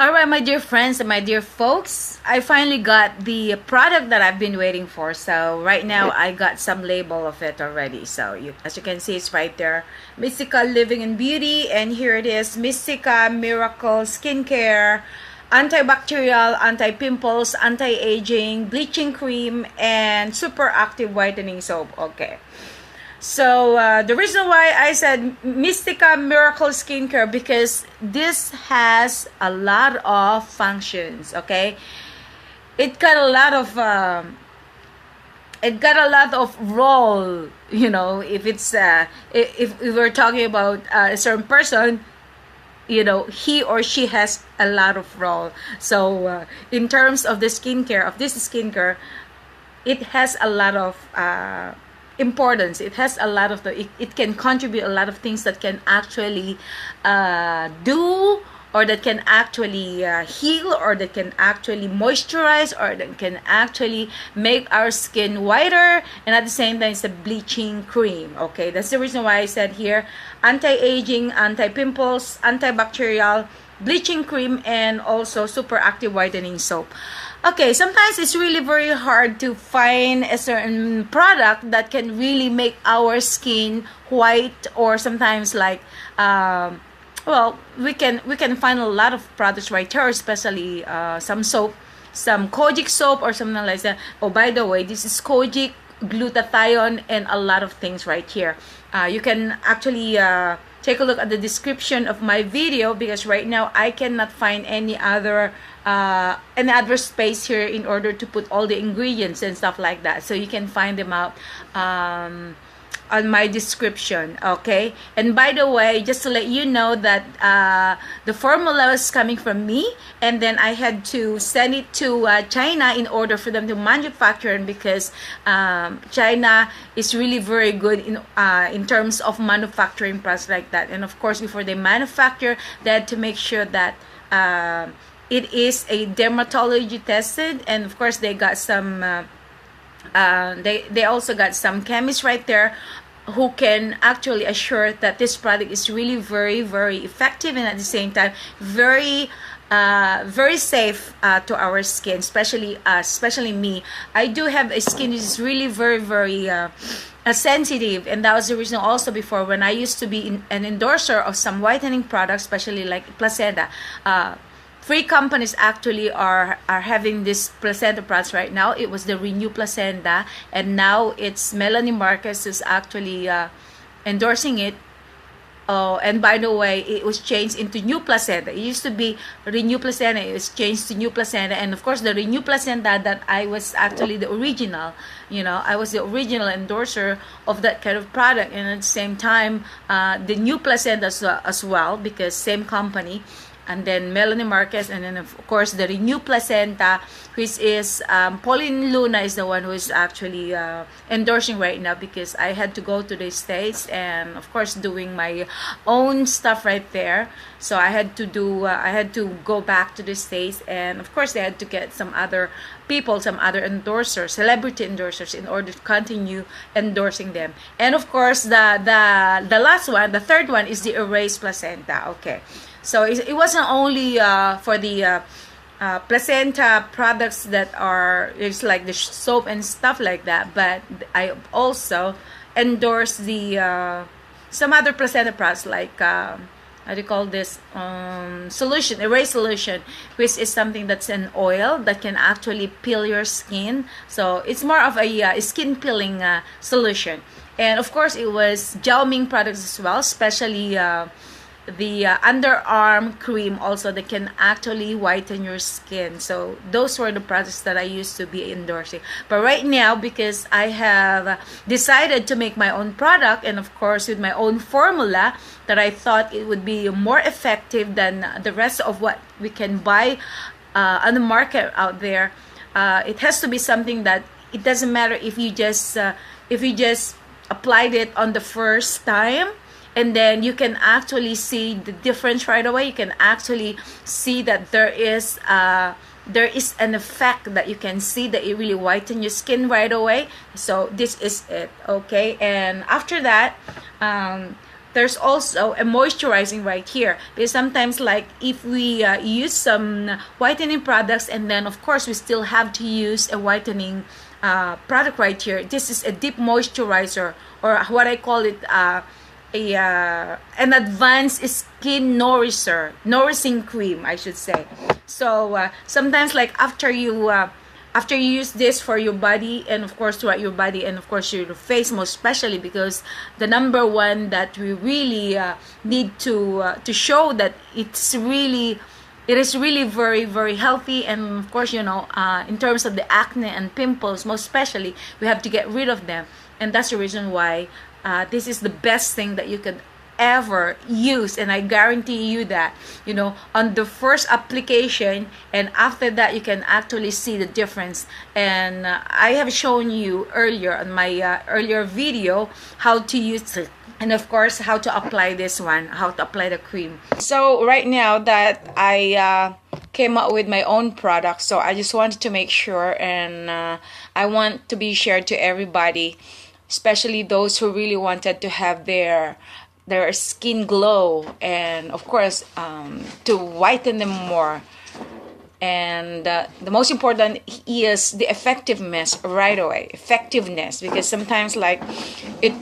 Alright, my dear friends and my dear folks, I finally got the product that I've been waiting for. So right now I got some label of it already. So as you can see, it's right there. Mystica Living in Beauty, and here it is. Mystica Miracle Skincare, Antibacterial, Anti-Pimples, Anti-Aging, Bleaching Cream, and Super Active Whitening Soap. Okay. So the reason why I said Mystica Miracle Skincare, because this has a lot of functions. Okay, it got a lot of role. You know, if it's if we're talking about a certain person, you know, he or she has a lot of role. So in terms of the skincare, of this skincare, it has a lot of importance. It has a lot of it can contribute a lot of things that can actually do, or that can actually heal, or that can actually moisturize, or that can actually make our skin whiter, and at the same time it's a bleaching cream. Okay, that's the reason why I said here anti-aging, anti-pimples, antibacterial, bleaching cream, and also super active whitening soap. Okay, sometimes it's really very hard to find a certain product that can really make our skin white, or sometimes like well, we can find a lot of products right here, especially some soap, some Kojic soap or something like that. Oh, by the way, this is Kojic, Glutathione, and a lot of things right here. You can actually take a look at the description of my video, because right now I cannot find any other space here in order to put all the ingredients and stuff like that. So you can find them out on my description. Okay, and by the way, just to let you know that the formula is coming from me, and then I had to send it to China in order for them to manufacture it, because China is really very good in terms of manufacturing products like that. And of course, before they manufacture, they had to make sure that it is a dermatology tested, and of course they got some they also got some chemists right there who can actually assure that this product is really very, very effective, and at the same time very safe to our skin, especially me. I do have a skin that is really very, very sensitive, and that was the reason also before, when I used to be an endorser of some whitening products, especially like Placenta. Three companies actually are having this Placenta products right now. It was the Renew Placenta, and now it's Melanie Marquez who's actually endorsing it. And by the way, it was changed into New Placenta. It used to be Renew Placenta. It was changed to New Placenta. And of course, the Renew Placenta, that I was actually the original. You know, I was the original endorser of that kind of product. And at the same time, the New Placenta as well, because same company. And then Melanie Marquez, and then of course the Renew Placenta, which is Pauline Luna is the one who is actually endorsing right now, because I had to go to the States and of course doing my own stuff right there. So I had to go back to the States, and of course they had to get some other people, some other endorsers, celebrity endorsers, in order to continue endorsing them. And of course the last one, the third one, is the Erase Placenta. Okay. So it wasn't only for the placenta products that are, it's like the soap and stuff like that, but I also endorse the some other placenta products, like how do you call this, solution, erase solution, which is something that's an oil that can actually peel your skin. So it's more of a skin peeling solution. And of course it was Jiao Ming products as well, especially the underarm cream also that can actually whiten your skin. So those were the products that I used to be endorsing. But right now, because I have decided to make my own product, and of course with my own formula, that I thought it would be more effective than the rest of what we can buy on the market out there. It has to be something that it doesn't matter if you just applied it on the first time, and then you can actually see the difference right away. You can actually see that there is an effect that you can see, that it really whitens your skin right away. So this is it. Okay, and after that there's also a moisturizing right here, because sometimes like if we use some whitening products and then of course we still have to use a whitening product right here. This is a deep moisturizer, or what I call it, an advanced skin nourishing cream, I should say. So sometimes like after you use this for your body, and of course throughout your body, and of course your face most especially, because the number one that we really need to show that it is really very, very healthy. And of course, you know, in terms of the acne and pimples most especially, we have to get rid of them. And that's the reason why this is the best thing that you could ever use. And I guarantee you that, you know, on the first application and after that, you can actually see the difference. And I have shown you earlier on my earlier video how to use it, and of course how to apply this one, how to apply the cream. So right now that I came up with my own product, so I just wanted to make sure, and I want to be shared to everybody, especially those who really wanted to have their skin glow, and of course to whiten them more. And the most important is the effectiveness right away. Effectiveness, because sometimes like it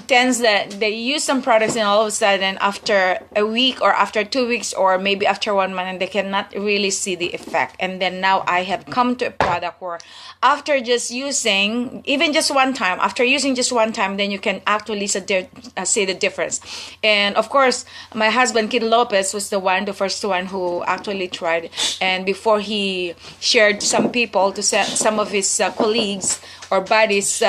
tends that they use some products and all of a sudden after a week or after 2 weeks or maybe after 1 month, and they cannot really see the effect. And then now I have come to a product where after just using even just one time, after using just one time, then you can actually see the difference. And of course my husband Kid Lopez was the first one who actually tried, and before he shared some people to some of his colleagues or buddies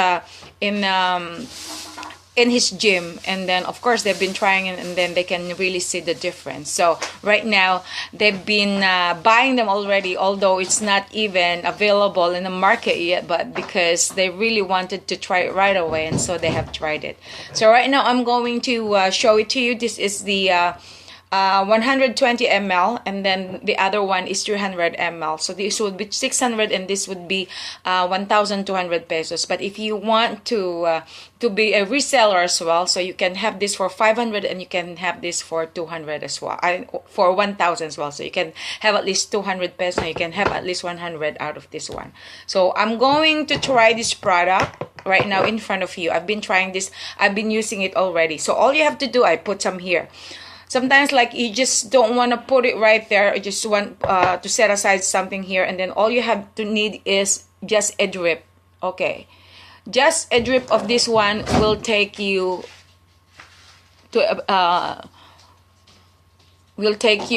in his gym, and then of course they've been trying it, and then they can really see the difference. So right now they've been buying them already, although it's not even available in the market yet, but because they really wanted to try it right away, and so they have tried it. So right now I'm going to show it to you. This is the 120 ml, and then the other one is 300 ml. So this would be 600 and this would be 1,200 pesos. But if you want to be a reseller as well, so you can have this for 500 and you can have this for 200 as well, for 1,000 as well. So you can have at least 200 pesos and you can have at least 100 out of this one. So I'm going to try this product right now in front of you. I've been trying this, I've been using it already. So all you have to do, I put some here. Sometimes like you just don't want to put it right there. You just want to set aside something here, and then all you have to need is just a drip. Okay, just a drip of this one will take you to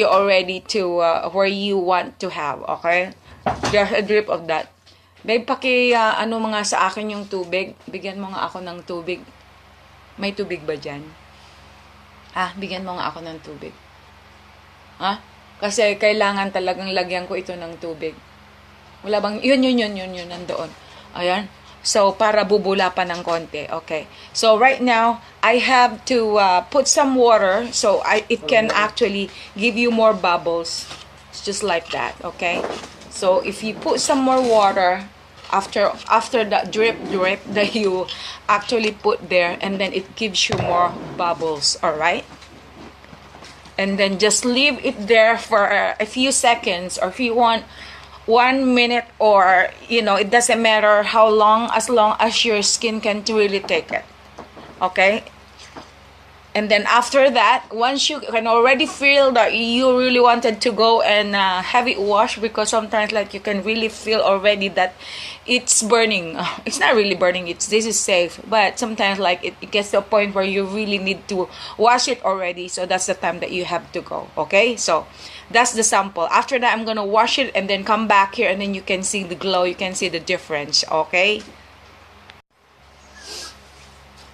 already to where you want to have. Okay, just a drip of that. Babe, ano mga sa akin yung tubig. Bigyan mo nga ako ng tubig. May tubig ba dyan? Bigyan mo nga ako ng tubig. Kasi kailangan talagang lagyan ko ito ng tubig. Wala bang, yun, nandoon. Ayan. So, para bubula pa ng konti. Okay. So, right now, I have to put some water so it can actually give you more bubbles. It's just like that. Okay. So, if you put some more water after that drip that you actually put there, and then it gives you more bubbles. All right, and then just leave it there for a few seconds, or if you want 1 minute, or you know, it doesn't matter how long, as long as your skin can really take it. Okay. And then after that, once you can already feel that you really wanted to go and have it washed, because sometimes like you can really feel already that it's burning. It's not really burning. This is safe, but sometimes like it gets to a point where you really need to wash it already. So that's the time that you have to go. Okay, so that's the sample. After that, I'm gonna wash it and then come back here, and then you can see the glow. You can see the difference. Okay.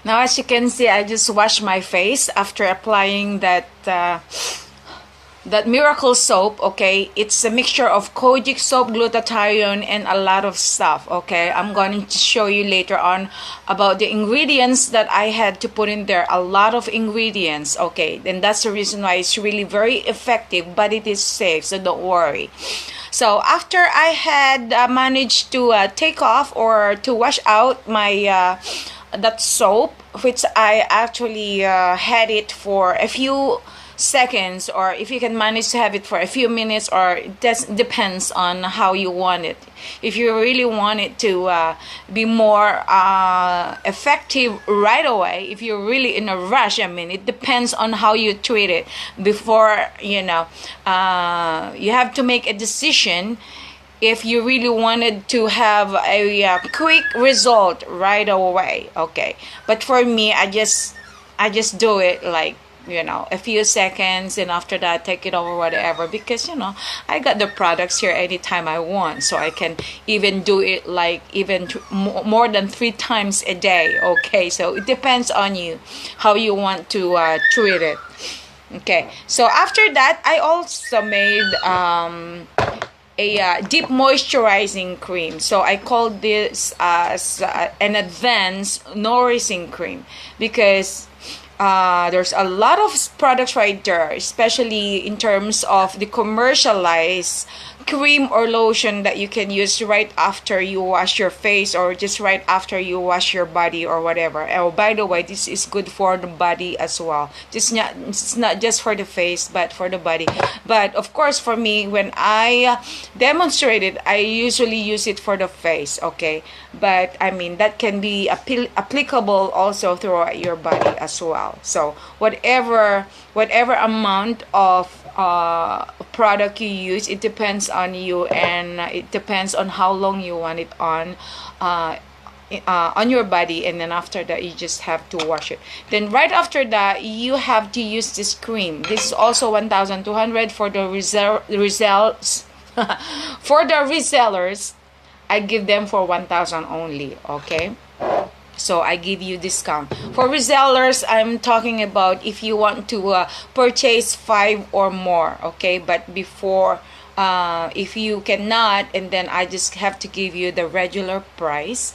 Now, as you can see, I just washed my face after applying that miracle soap. Okay, it's a mixture of Kojic soap, glutathione, and a lot of stuff. Okay, I'm going to show you later on about the ingredients that I had to put in there. A lot of ingredients. Okay, then that's the reason why it's really very effective, but it is safe, so don't worry. So after I had managed to take off or to wash out my that soap, which I actually had it for a few seconds, or if you can manage to have it for a few minutes, or it depends on how you want it. If you really want it to be more effective right away, if you're really in a rush, I mean, it depends on how you treat it before, you know, you have to make a decision if you really wanted to have a quick result right away. Okay, but for me, I just do it like, you know, a few seconds, and after that take it over, whatever, because, you know, I got the products here anytime I want, so I can even do it like even more than 3 times a day. Okay, so it depends on you how you want to treat it. Okay, so after that, I also made a deep moisturizing cream. So I call this as an advanced nourishing cream, because there's a lot of products right there, especially in terms of the commercialized cream or lotion that you can use right after you wash your face, or just right after you wash your body or whatever. Oh, by the way, this is good for the body as well. It's not just for the face, but for the body. But of course, for me, when I demonstrate it, I usually use it for the face. Okay, but I mean, that can be applicable also throughout your body as well. So whatever amount of product you use, it depends on you, and it depends on how long you want it on your body. And then after that, you just have to wash it. Then right after that, you have to use this cream. This is also 1,200 for the results. For the resellers, I give them for 1,000 only. Okay, so I give you discount. For resellers, I'm talking about if you want to purchase 5 or more. Okay, but before, if you cannot, and then I just have to give you the regular price.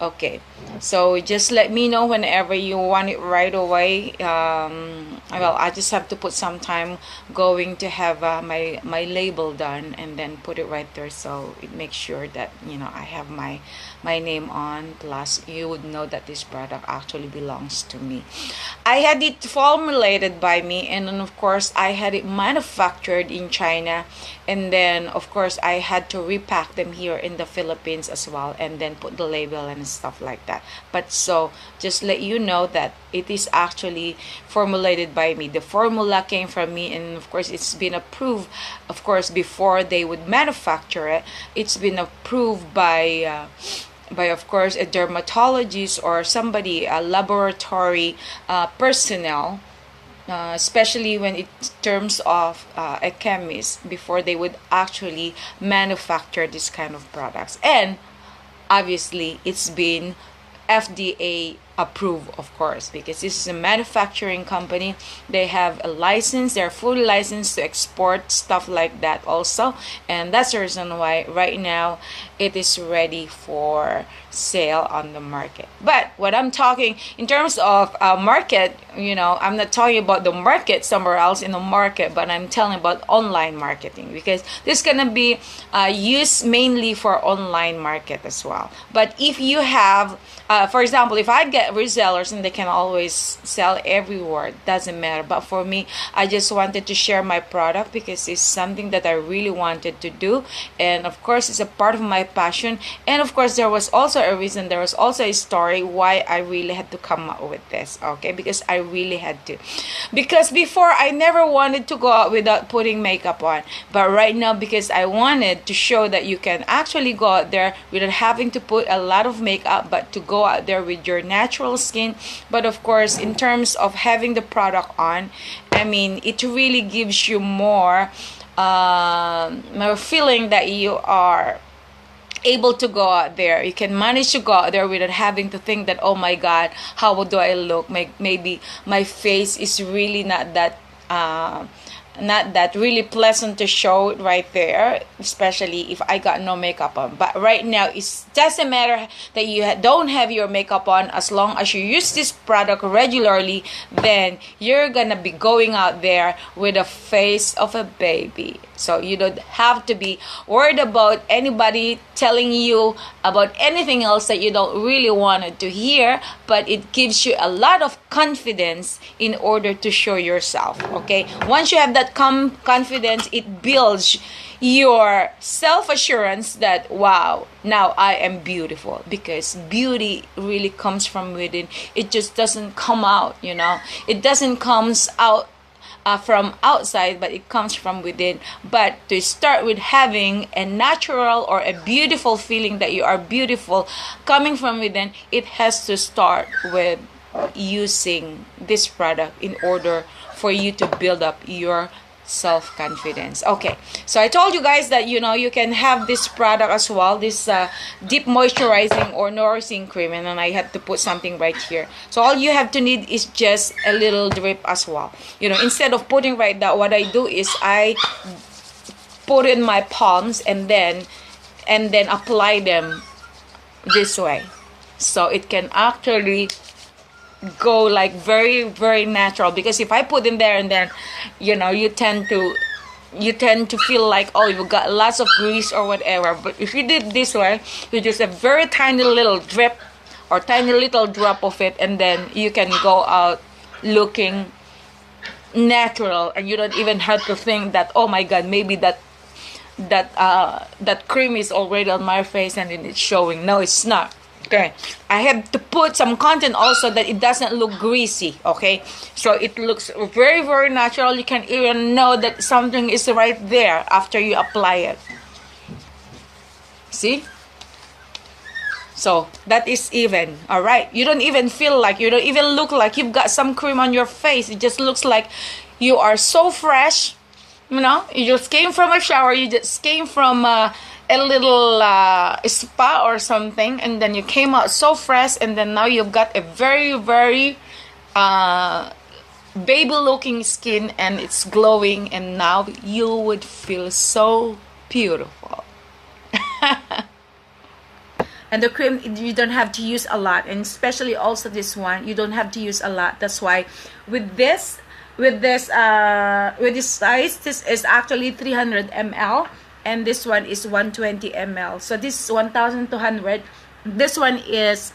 Okay, so just let me know whenever you want it right away. Well, I just have to put some time going to have my label done, and then put it right there, so it makes sure that, you know, I have my name on, plus you would know that this product actually belongs to me. I had it formulated by me, and then of course I had it manufactured in China, and then of course I had to repack them here in the Philippines as well, and then put the label and stuff like that. But so just let you know that it is actually formulated by me. The formula came from me, and of course it's been approved, of course, before they would manufacture it. It's been approved by of course a dermatologist or somebody, a laboratory personnel, especially when it's terms of a chemist, before they would actually manufacture this kind of products. And obviously it's been FDA approved, of course, because this is a manufacturing company. They have a license, they're fully licensed to export stuff like that also, and that's the reason why right now it is ready for sale on the market. But what I'm talking in terms of market, you know, I'm not talking about the market somewhere else in the market, but I'm telling about online marketing, because this is gonna be used mainly for online market as well. But if you have for example, if I get resellers, and they can always sell everywhere, doesn't matter. But for me, I just wanted to share my product because it's something that I really wanted to do, and of course it's a part of my passion. And of course there was also a reason, there was also a story why I really had to come up with this. Okay, because I really had to, because before I never wanted to go out without putting makeup on, but right now, because I wanted to show that you can actually go out there without having to put a lot of makeup, but to go out there with your natural skin. But of course, in terms of having the product on, I mean, it really gives you more feeling that you are able to go out there. You can manage to go out there without having to think that, oh my god, how do I look? Maybe my face is really not that not that really pleasant to show right there, especially if I got no makeup on. But right now, it doesn't matter that you don't have your makeup on. As long as you use this product regularly, then you're gonna be going out there with a face of a baby. So you don't have to be worried about anybody telling you about anything else that you don't really want to hear, but it gives you a lot of confidence in order to show yourself. Okay, once you have that confidence, it builds your self-assurance that, wow, now I am beautiful, because beauty really comes from within. It just doesn't come out, you know. It doesn't comes out from outside, but it comes from within. But to start with having a natural or a beautiful feeling that you are beautiful coming from within, it has to start with using this product in order for you to build up your self-confidence. Okay, so I told you guys that, you know, you can have this product as well, this deep moisturizing or nourishing cream, and then I had to put something right here. So all you have to need is just a little drip as well. You know, instead of putting right now, what I do is I put in my palms and then apply them this way, so it can actually go like very, very natural. Because if I put in there and then, you know, you tend to feel like, oh, you got lots of grease or whatever. But if you did this way, with just a very tiny little drip or tiny little drop of it, and then you can go out looking natural, and you don't even have to think that, oh my god, maybe that cream is already on my face and it's showing. No, it's not. Okay, I have to put some content also that it doesn't look greasy. Okay, so it looks very, very natural. You can even know that something is right there after you apply it. See? So that is even. All right, you don't even feel like, you don't even look like you've got some cream on your face. It just looks like you are so fresh. You know, you just came from a shower, you just came from a little spa or something, and then you came out so fresh, and then now you've got a very, very baby looking skin, and it's glowing, and now you would feel so beautiful. And the cream, you don't have to use a lot, and especially also this one, you don't have to use a lot. That's why with this size, this is actually 300 ml, and this one is 120 ml. So this is 1,200. This one is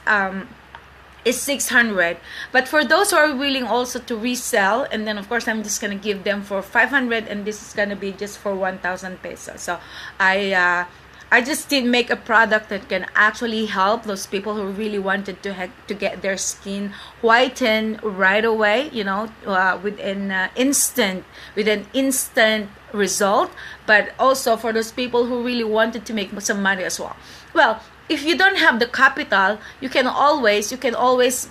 600. But for those who are willing also to resell, and then of course I'm just gonna give them for 500, and this is gonna be just for 1,000 pesos. So I just did make a product that can actually help those people who really wanted to get their skin whiten right away, you know, with an instant result. But also for those people who really wanted to make some money as well. Well, if you don't have the capital, you can always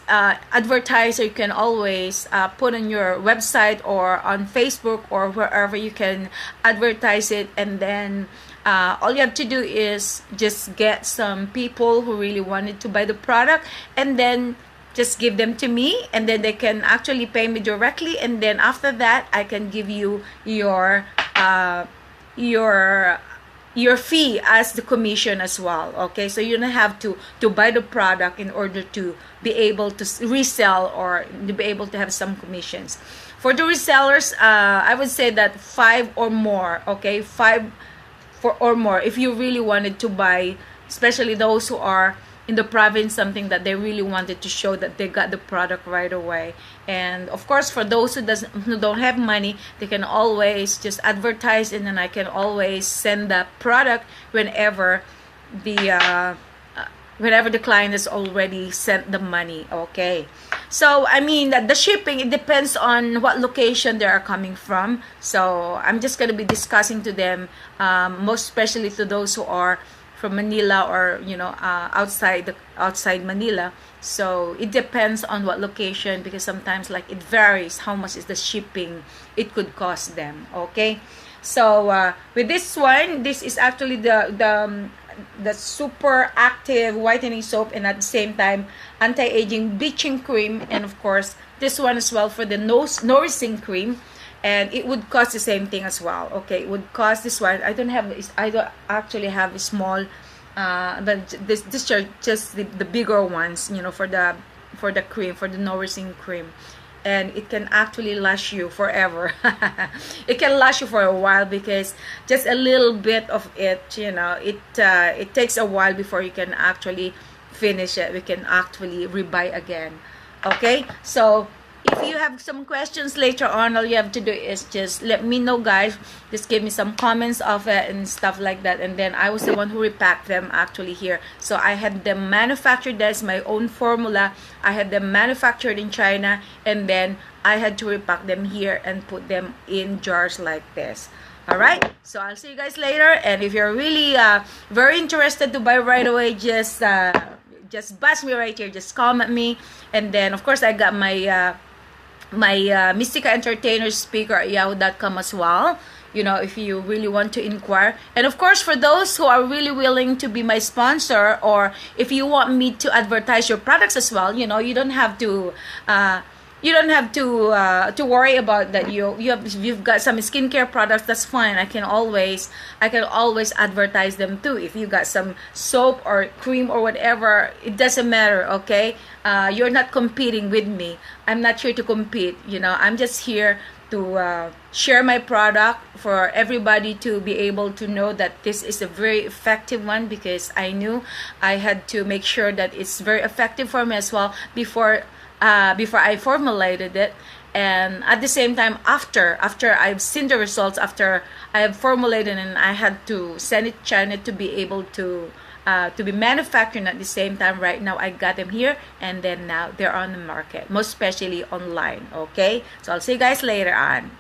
advertise, or you can always put on your website or on Facebook or wherever you can advertise it, and then all you have to do is just get some people who really wanted to buy the product, and then just give them to me, and then they can actually pay me directly, and then after that I can give you your fee as the commission as well. Okay, so you don't have to buy the product in order to be able to resell or to be able to have some commissions. For the resellers, I would say that 5 or more. Okay, 5 or more if you really wanted to buy, especially those who are in the province, something that they really wanted to show that they got the product right away. And of course, for those who don't have money, they can always just advertise, and then I can always send the product whenever the client has already sent the money. Okay, so I mean that the shipping, it depends on what location they are coming from. So I'm just going to be discussing to them, most especially to those who are from Manila, or you know, outside Manila. So it depends on what location, because sometimes like it varies how much is the shipping it could cost them. Okay, so with this one, this is actually the super active whitening soap, and at the same time anti-aging bleaching cream, and of course this one as well for the nourishing cream. and it would cost the same thing as well. Okay, it would cost this one. I don't actually have a small, but this are just the bigger ones, you know, for the cream, for the nourishing cream. And it can actually last you forever. It can last you for a while, because just a little bit of it, you know, it takes a while before you can actually finish it. We can actually rebuy again. Okay, so if you have some questions later on, all you have to do is just let me know, guys. Just give me some comments of it and stuff like that. And then I was the one who repacked them actually here. So I had them manufactured. That's my own formula. I had them manufactured in China, and then I had to repack them here and put them in jars like this. All right, so I'll see you guys later. And if you're really very interested to buy right away, just buzz me right here. Just comment me. And then of course I got my Mystica Entertainer speaker at yahoo.com as well, you know, if you really want to inquire. And of course, for those who are really willing to be my sponsor, or if you want me to advertise your products as well, you know, you don't have to worry about that. You've got some skincare products, that's fine. I can always advertise them too. If you got some soap or cream or whatever, it doesn't matter. Okay, you're not competing with me. I'm not here to compete, you know. I'm just here to share my product for everybody to be able to know that this is a very effective one, because I knew I had to make sure that it's very effective for me as well before I formulated it. And at the same time, after I've seen the results, after I have formulated, and I had to send it to China to be able to be manufactured at the same time. Right now I got them here, and then now they're on the market, most especially online. Okay, so I'll see you guys later on.